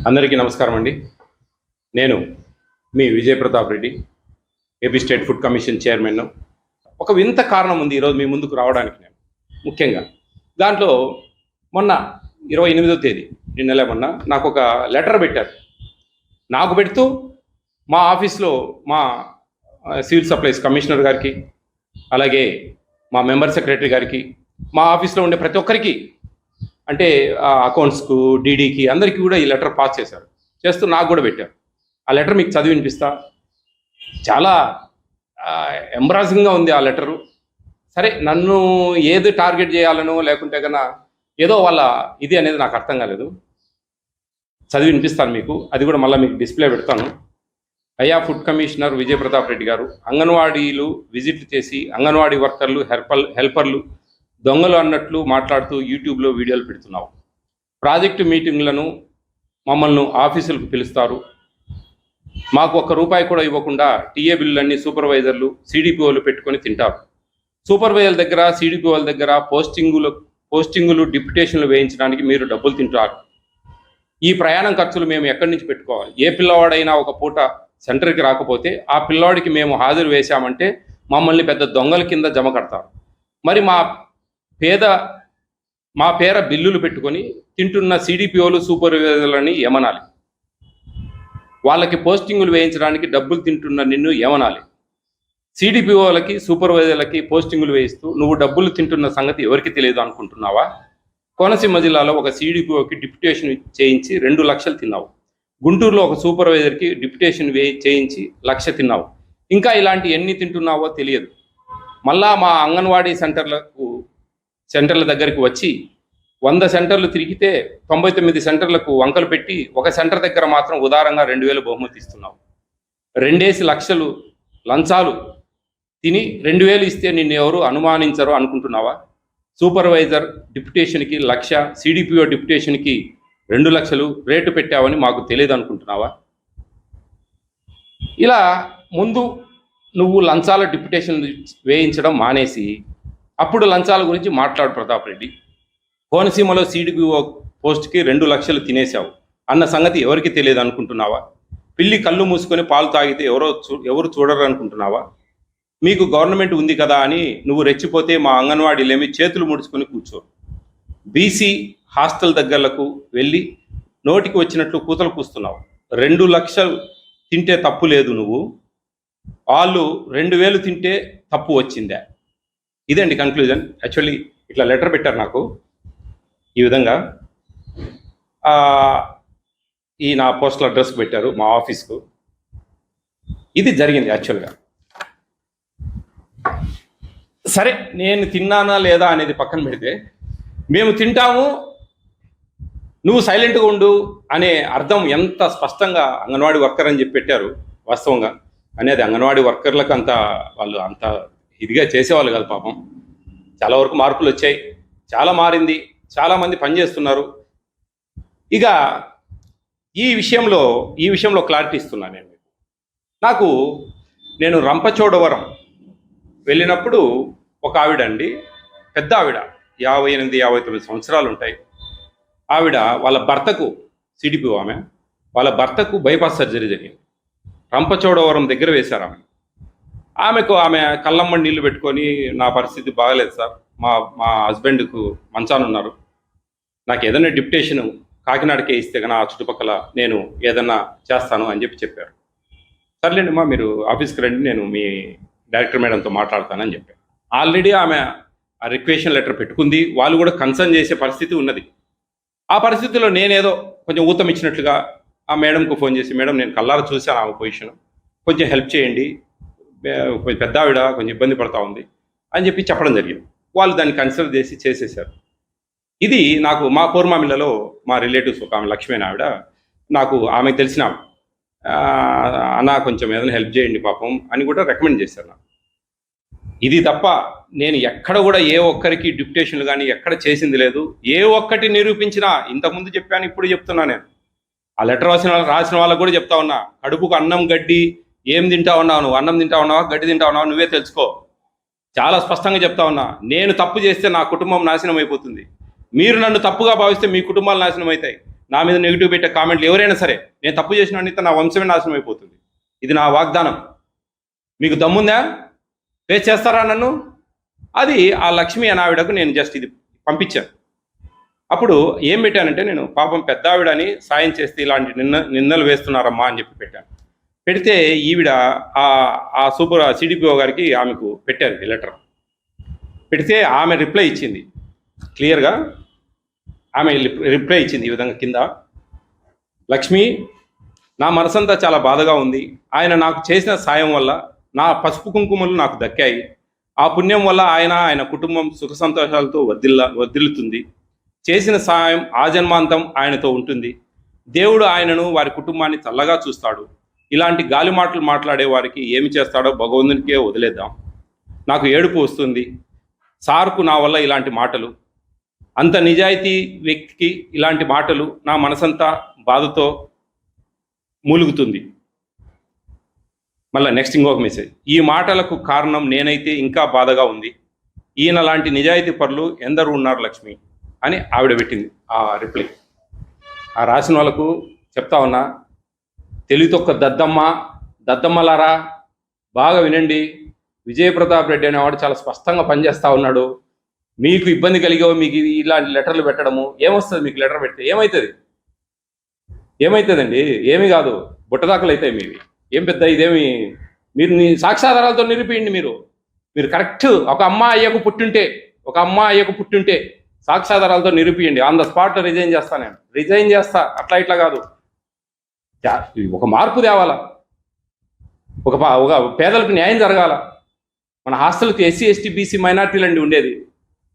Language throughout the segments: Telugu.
అందరికీ నమస్కారం అండి. నేను మీ Vijay Pratap Reddy, AP state food commission chairman. ఒక వింత కారణం ఉంది ఈరోజు మీ ముందుకు రావడానికి. నేను ముఖ్యంగా దాంట్లో మొన్న 28వ తేదీ నిన్నలే మొన్న నాకు ఒక లెటర్ పెట్టారు. నాకు పెడుతూ మా ఆఫీస్లో మా సివిల్ సప్లైస్ కమిషనర్ గారికి, అలాగే మా మెంబర్ సెక్రటరీ గారికి, మా ఆఫీస్లో ఉండే ప్రతి ఒక్కరికి, అంటే అకౌంట్స్కు, డీడీకి, అందరికీ కూడా ఈ లెటర్ పాస్ చేస్తూ నాకు కూడా పెట్టారు. ఆ లెటర్ మీకు చదివి వినిపిస్తా. చాలా ఎంబ్రాసింగ్గా ఉంది ఆ లెటరు. సరే, నన్ను ఏది టార్గెట్ చేయాలనో లేకుంటే కన్నా ఏదో వాళ్ళ ఇది అనేది నాకు అర్థం కాలేదు. చదివి వినిపిస్తాను మీకు. అది కూడా మళ్ళీ మీకు డిస్ప్లే పెడతాను. అయ్యా ఫుడ్ కమిషనర్ విజయ్ ప్రతాప్ రెడ్డి గారు, అంగన్వాడీలు విజిట్లు చేసి అంగన్వాడీ వర్కర్లు, హెల్పర్లు దొంగలు అన్నట్లు మాట్లాడుతూ యూట్యూబ్లో వీడియోలు పెడుతున్నావు. ప్రాజెక్టు మీటింగ్లను మమ్మల్ని ఆఫీసులకు పిలుస్తారు. మాకు ₹1 కూడా ఇవ్వకుండా టీఏ బిల్లులన్నీ సూపర్వైజర్లు, సిడిపిఓలు పెట్టుకొని తింటారు. సూపర్వైజర్ల దగ్గర, సిడిపిఓల దగ్గర పోస్టింగులు డిప్యుటేషన్లు వేయించడానికి మీరు డబ్బులు తింటారు. ఈ ప్రయాణం ఖర్చులు మేము ఎక్కడి నుంచి పెట్టుకోవాలి? ఏ పిల్లవాడైనా ఒక పూట సెంటర్కి రాకపోతే ఆ పిల్లవాడికి మేము హాజరు వేశామంటే మమ్మల్ని పెద్ద దొంగల కింద జమ కడతారు. మరి మా పేర బిల్లులు పెట్టుకొని తింటున్న సిడిపిఓలు, సూపర్వైజర్లని ఏమనాలి? వాళ్ళకి పోస్టింగులు వేయించడానికి డబ్బులు తింటున్న నిన్ను ఏమనాలి? సిడిపిఓలకి, సూపర్వైజర్లకి పోస్టింగులు వేయిస్తూ నువ్వు డబ్బులు తింటున్న సంగతి ఎవరికి తెలియదు అనుకుంటున్నావా? కోనసీమ జిల్లాలో ఒక సిడిపిఓకి డిప్యుటేషన్ చేయించి 2 లక్షలు తిన్నావు. గుంటూరులో ఒక సూపర్వైజర్కి డిప్యుటేషన్ చేయించి 1,00,000 తిన్నావు. ఇంకా ఇలాంటి ఎన్ని తింటున్నావో తెలియదు. మళ్ళా మా అంగన్వాడీ సెంటర్ల దగ్గరికి వచ్చి 100 సెంటర్లు తిరిగితే 99 సెంటర్లకు వంకలు పెట్టి ఒక సెంటర్ దగ్గర మాత్రం ఉదారంగా 2,000 బహుమతి ఇస్తున్నావు. 2 లక్షలు లంచాలు తిని 2,000 ఇస్తే నిన్ను ఎవరు అనుమానించరు అనుకుంటున్నావా? సూపర్వైజర్ డిప్యుటేషన్కి 1,00,000, సిడిపిఓ డిప్యుటేషన్కి 2 లక్షలు రేటు పెట్టావని మాకు తెలియదు అనుకుంటున్నావా? ఇలా ముందు నువ్వు లంచాల డిప్యుటేషన్ వేయించడం మానేసి అప్పుడు లంచాల గురించి మాట్లాడు ప్రతాప్ రెడ్డి. కోనసీమలో సిడిపిఓ పోస్ట్కి 2 లక్షలు తినేశావు అన్న సంగతి ఎవరికి తెలియదు అనుకుంటున్నావా? పిల్లి కళ్ళు మూసుకొని పాలు తాగితే ఎవరు చూడరు అనుకుంటున్నావా? మీకు గవర్నమెంట్ ఉంది కదా అని నువ్వు రెచ్చిపోతే మా అంగన్వాడీలేమి చేతులు ముడుచుకొని కూర్చోరు. బీసీ హాస్టల్ దగ్గరకు వెళ్ళి నోటికి వచ్చినట్లు కూతలు కూస్తున్నావు. 2 లక్షలు తింటే తప్పు లేదు, నువ్వు వాళ్ళు 2,000 తింటే తప్పు వచ్చిందా? ఇదండి కన్క్లూజన్. యాక్చువల్లీ ఇట్లా లెటర్ పెట్టారు నాకు ఈ విధంగా. ఈ నా పోస్టల్ అడ్రస్కి పెట్టారు, మా ఆఫీస్కు. ఇది జరిగింది యాక్చువల్గా. సరే, నేను తిన్నానా లేదా అనేది పక్కన పెడితే, మేము తింటాము, నువ్వు సైలెంట్గా ఉండు అనే అర్థం ఎంత స్పష్టంగా అంగన్వాడీ వర్కర్ అని చెప్పి పెట్టారు. వాస్తవంగా అనేది అంగన్వాడీ వర్కర్లకు వాళ్ళు అంత ఇదిగా చేసేవాళ్ళు కాదు పాపం. చాలా వరకు మార్పులు వచ్చాయి, చాలా మారింది, చాలామంది పనిచేస్తున్నారు. ఇక ఈ విషయంలో క్లారిటీ ఇస్తున్నాను నేను. నేను రంపచోడవరం వెళ్ళినప్పుడు ఒక ఆవిడ అండి, పెద్ద ఆవిడ, 58-59 సంవత్సరాలు ఉంటాయి. ఆవిడ వాళ్ళ భర్తకు, సిడిపిఓ ఆమె, వాళ్ళ భర్తకు బైపాస్ సర్జరీ జరిగింది. రంపచోడవరం దగ్గర వేశారు ఆమె కళ్ళమ్మడి నీళ్లు పెట్టుకొని, నా పరిస్థితి బాగలేదు సార్, మా హస్బెండ్కు మంచాన ఉన్నారు, నాకు ఏదైనా డిప్యుటేషన్ కాకినాడకే ఇస్తే కన్నా ఆ చుట్టుపక్కల నేను ఏదన్నా చేస్తాను అని చెప్పారు. సర్లేండి మా, మీరు ఆఫీస్కి రండి, నేను మీ డైరెక్టర్ మేడంతో మాట్లాడతానని చెప్పాను. ఆల్రెడీ ఆమె ఆ రిక్వెషన్ లెటర్ పెట్టుకుంది, వాళ్ళు కూడా కన్సర్న్ చేసే పరిస్థితి ఉన్నది. ఆ పరిస్థితిలో నేనేదో కొంచెం ఊతం ఇచ్చినట్లుగా ఆ మేడంకు ఫోన్ చేసి, మేడం నేను కళ్ళారా చూశాను ఆమె పొజిషన్, కొంచెం హెల్ప్ చేయండి, కొంచెం పెద్ద ఆవిడ కొంచెం ఇబ్బంది పడతా ఉంది అని చెప్పడం జరిగింది. వాళ్ళు దాన్ని కన్సిడర్ చేసేసారు. ఇది నాకు మా కోర్మామిల్లలో మా రిలేటివ్స్ ఒక ఆమె లక్ష్మీ ఆవిడ, నాకు ఆమెకు తెలిసిన అన్న కొంచెం ఏదైనా హెల్ప్ చేయండి పాపం అని కూడా రికమెండ్ చేశారు నాకు. ఇది తప్ప నేను ఎక్కడ కూడా ఏ ఒక్కరికి డిప్యుటేషన్లు కానీ ఎక్కడ చేసింది లేదు. ఏ ఒక్కటి నిరూపించినా ఇంతకుముందు చెప్పాను, ఇప్పుడు చెప్తున్నా. నేను ఆ లెటర్ రాసిన వాళ్ళకు కూడా చెప్తా ఉన్నా, కడుపుకు అన్నం గడ్డి ఏం తింటా ఉన్నావు నువ్వు? అన్నం తింటా ఉన్నావా, గడ్డి తింటా ఉన్నావా, నువ్వే తెలుసుకో. చాలా స్పష్టంగా చెప్తా ఉన్నా. నేను తప్పు చేస్తే నా కుటుంబం నాశనం అయిపోతుంది, మీరు నన్ను తప్పుగా భావిస్తే మీ కుటుంబాలు నాశనం అవుతాయి. నా మీద నెగిటివ్ పెట్టే కామెంట్లు ఎవరైనా సరే, నేను తప్పు చేసిన నా వంశమే నాశనం అయిపోతుంది. ఇది నా వాగ్దానం. మీకు దమ్ముందా? ఫేస్ చేస్తారా నన్ను? అది ఆ లక్ష్మి అనే ఆవిడకు నేను జస్ట్ ఇది పంపించాను. అప్పుడు ఏం పెట్టానంటే, నేను పాపం పెద్ద ఆవిడని సాయం చేస్తే ఇలాంటి నిందలు వేస్తున్నారమ్మా అని చెప్పి పెట్టాను. పెడితే ఈవిడ ఆ సూపర్ సిడిపిఓ గారికి ఆమెకు పెట్టారు ఈ లెటర్. పెడితే ఆమె రిప్లై ఇచ్చింది క్లియర్గా. ఆమె రిప్లై ఇచ్చింది ఈ విధంగా కింద: లక్ష్మి, నా మనసంతా చాలా బాధగా ఉంది. ఆయన నాకు చేసిన సాయం వల్ల నా పసుపు కుంకుమలు నాకు దక్కాయి. ఆ పుణ్యం వల్ల ఆయన కుటుంబం సుఖ సంతోషాలతో వర్ధిల్లుతుంది. చేసిన సాయం ఆజన్మాంతం ఆయనతో ఉంటుంది. దేవుడు ఆయనను, వారి కుటుంబాన్ని చల్లగా చూస్తాడు. ఇలాంటి గాలి మాటలు మాట్లాడే వారికి ఏమి చేస్తాడో భగవంతునికే వదిలేద్దాం. నాకు ఏడుపు వస్తుంది సార్కు నా వల్ల ఇలాంటి మాటలు. అంత నిజాయితీ వ్యక్తికి ఇలాంటి మాటలు నా మనసంతా బాధతో మూలుగుతుంది. మళ్ళీ నెక్స్ట్ ఇంకొక మెసేజ్: ఈ మాటలకు కారణం నేనైతే ఇంకా బాధగా ఉంది. ఈయన లాంటి నిజాయితీ పరులు ఎందరూ ఉన్నారు లక్ష్మి అని ఆవిడ పెట్టింది ఆ రిప్లై. ఆ రాసిన వాళ్ళకు చెప్తా ఉన్నా, తెలివితొక్క దద్దమ్మలారా బాగా వినండి. విజయప్రతాప్ రెడ్డి అనేవాడు చాలా స్పష్టంగా పనిచేస్తూ ఉన్నాడు. మీకు ఇబ్బంది కలిగేవో మీకు ఇలాంటి లెటర్లు పెట్టడము ఏమొస్తుంది? మీకు లెటర్ పెడితే ఏమవుతుందండి? ఏమీ కాదు, బుట్టదాకలు అవుతాయి మీవి. ఏం పెద్ద ఇదేమి, మీరు నీ సాక్ష్యాధారాలతో నిరూపియండి. మీరు కరెక్ట్ ఒక అమ్మ అయ్యకు పుట్టుంటే సాక్ష్యాధారాలతో నిరూపియండి. ఆన్ ద స్పాట్ రిజైన్ చేస్తా, నేను రిజైన్ చేస్తా. అట్లా ఇట్లా కాదు, ఒక మార్పు తేవాలా, ఒక పేదలకు న్యాయం జరగాల. మన హాస్టల్కి ఎస్సీ ఎస్టీ బీసీ మైనార్టీలు అండి ఉండేది.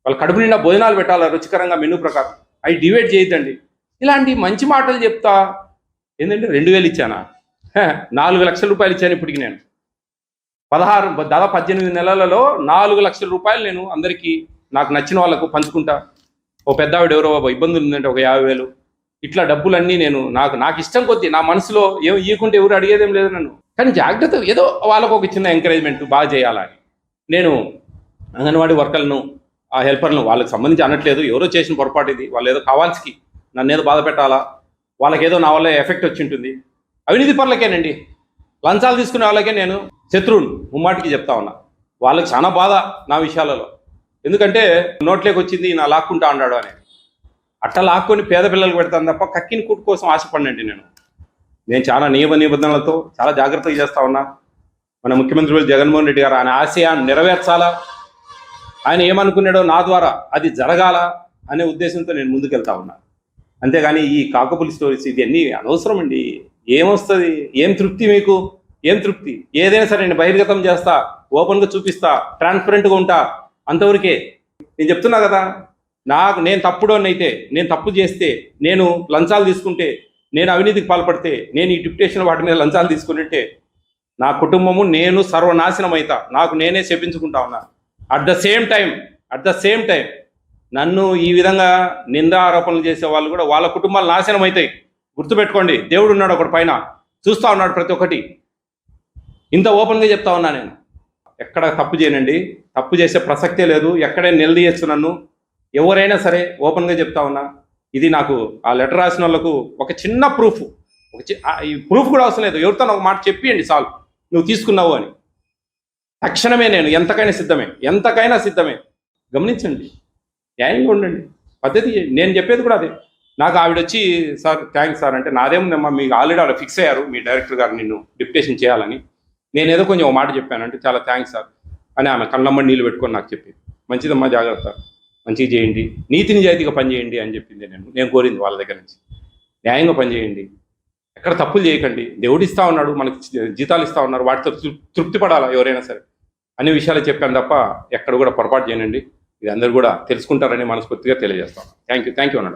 వాళ్ళు కడుపు నిండా భోజనాలు పెట్టాలా రుచికరంగా మెనూ ప్రకారం. అవి డివైడ్ చేయొద్దండి. ఇలాంటి మంచి మాటలు చెప్తా. ఏంటంటే 2000 ఇచ్చానా? 4 లక్షల రూపాయలు ఇచ్చాను ఇప్పటికి. నేను దాదాపు 18 నెలలలో 4 లక్షల రూపాయలు నేను అందరికీ నాకు నచ్చిన వాళ్ళకు పంచుకుంటా. ఓ పెద్ద ఆవిడ ఎవరో ఇబ్బందులు ఉందంటే ఒక 50,000. ఇట్లా డబ్బులన్నీ నేను నాకు ఇష్టం కొద్దీ, నా మనసులో ఏం ఇవ్వకుంటే ఎవరు అడిగేదేం లేదు నన్ను. కానీ జాగ్రత్త, ఏదో వాళ్ళకు ఒక చిన్న ఎంకరేజ్మెంట్ బాగా చేయాలని. నేను అంగన్వాడీ వర్కర్లను, ఆ హెల్పర్లను వాళ్ళకి సంబంధించి అనట్లేదు. ఎవరో చేసిన పొరపాటు ఇది. వాళ్ళు ఏదో కావాల్సి నన్ను ఏదో బాధ పెట్టాలా, వాళ్ళకేదో నా వల్ల ఎఫెక్ట్ వచ్చి ఉంటుంది. అవినీతి పరులకేనండి, లంచాలు తీసుకునే వాళ్ళకే నేను శత్రువును ముమ్మాటికి చెప్తా ఉన్నా. వాళ్ళకి చాలా బాధ నా విషయాలలో. ఎందుకంటే నోట్లోకి వచ్చింది నా లాక్కుంటా అన్నాడు అని. అట్లా లాక్కొని పేద పిల్లలకు పెడతాను తప్ప కక్కిన కూటు కోసం ఆశపడినండి. నేను చాలా నియమ నిబంధనలతో చాలా జాగ్రత్తగా చేస్తా ఉన్నా. మన ముఖ్యమంత్రి జగన్మోహన్ రెడ్డి గారు ఆయన ఆశయాన్ని నెరవేర్చాలా, ఆయన ఏమనుకున్నాడో నా ద్వారా అది జరగాల అనే ఉద్దేశంతో నేను ముందుకెళ్తా ఉన్నా. అంతేగాని ఈ కాకపులి స్టోరీస్ ఇవన్నీ అనవసరం అండి. ఏమొస్తుంది? ఏం తృప్తి మీకు? ఏం తృప్తి? ఏదైనా సరే నేను బహిర్గతం చేస్తా, ఓపెన్గా చూపిస్తా, ట్రాన్స్పరెంట్గా ఉంటా, అంతవరకే. నేను చెప్తున్నా కదా, నేను తప్పుడోనైతే, నేను తప్పు చేస్తే, నేను లంచాలు తీసుకుంటే, నేను అవినీతికి పాల్పడితే, నేను ఈ డిప్యుటేషన్ వాటి మీద లంచాలు తీసుకుంటే నా కుటుంబము నేను సర్వనాశనం అవుతా. నాకు నేనే చెప్పించుకుంటా ఉన్నా. అట్ ద సేమ్ టైం నన్ను ఈ విధంగా నిందా ఆరోపణలు చేసే వాళ్ళు కూడా వాళ్ళ కుటుంబాలు నాశనం అవుతాయి. గుర్తుపెట్టుకోండి, దేవుడు ఉన్నాడు ఒకటి పైన, చూస్తూ ఉన్నాడు ప్రతి ఒక్కటి. ఇంత ఓపెన్గా చెప్తా ఉన్నా. నేను ఎక్కడ తప్పు చేయనండి, తప్పు చేసే ప్రసక్తే లేదు. ఎక్కడైనా నిలదీయచ్చు నన్ను, ఎవరైనా సరే ఓపెన్గా చెప్తా ఉన్నా. ఇది నాకు ఆ లెటర్ రాసిన వాళ్ళకు ఒక చిన్న ప్రూఫ్, ఈ ప్రూఫ్ కూడా అవసరం లేదు. ఎవరితో ఒక మాట చెప్పియండి చాలు, నువ్వు తీసుకున్నావు అని. తక్షణమే నేను ఎంతకైనా సిద్ధమే. గమనించండి, న్యాయంగా ఉండండి, పద్ధతి. నేను చెప్పేది కూడా అదే. నాకు ఆవిడ వచ్చి, సార్ థ్యాంక్స్ సార్ అంటే, నాదేముందమ్మా, మీకు ఆల్రెడీ అలా ఫిక్స్ అయ్యారు మీ డైరెక్టర్ గారు నిన్ను డిప్యుటేషన్ చేయాలని. నేనేదో కొంచెం ఒక మాట చెప్పాను అంటే, చాలా థ్యాంక్స్ సార్ అని ఆమె కళ్ళమ్మడి నీళ్ళు పెట్టుకొని నాకు చెప్పింది. మంచిదమ్మా, జాగ్రత్త, మంచిగా చేయండి, నీతి నిజాయితీగా పనిచేయండి అని చెప్పింది. నేను కోరింది వాళ్ళ దగ్గర నుంచి. న్యాయంగా పనిచేయండి, ఎక్కడ తప్పులు చేయకండి. దేవుడు ఇస్తా ఉన్నాడు, మనకి జీతాలు ఇస్తా ఉన్నారు, వాటితో తృప్తి పడాలా ఎవరైనా సరే అనే విషయాలు చెప్పాను తప్ప ఎక్కడ కూడా పొరపాటు చేయనండి. ఇది అందరూ కూడా తెలుసుకుంటారని మనస్ఫూర్తిగా తెలియజేస్తాను. థ్యాంక్ యూ అన్నాడు.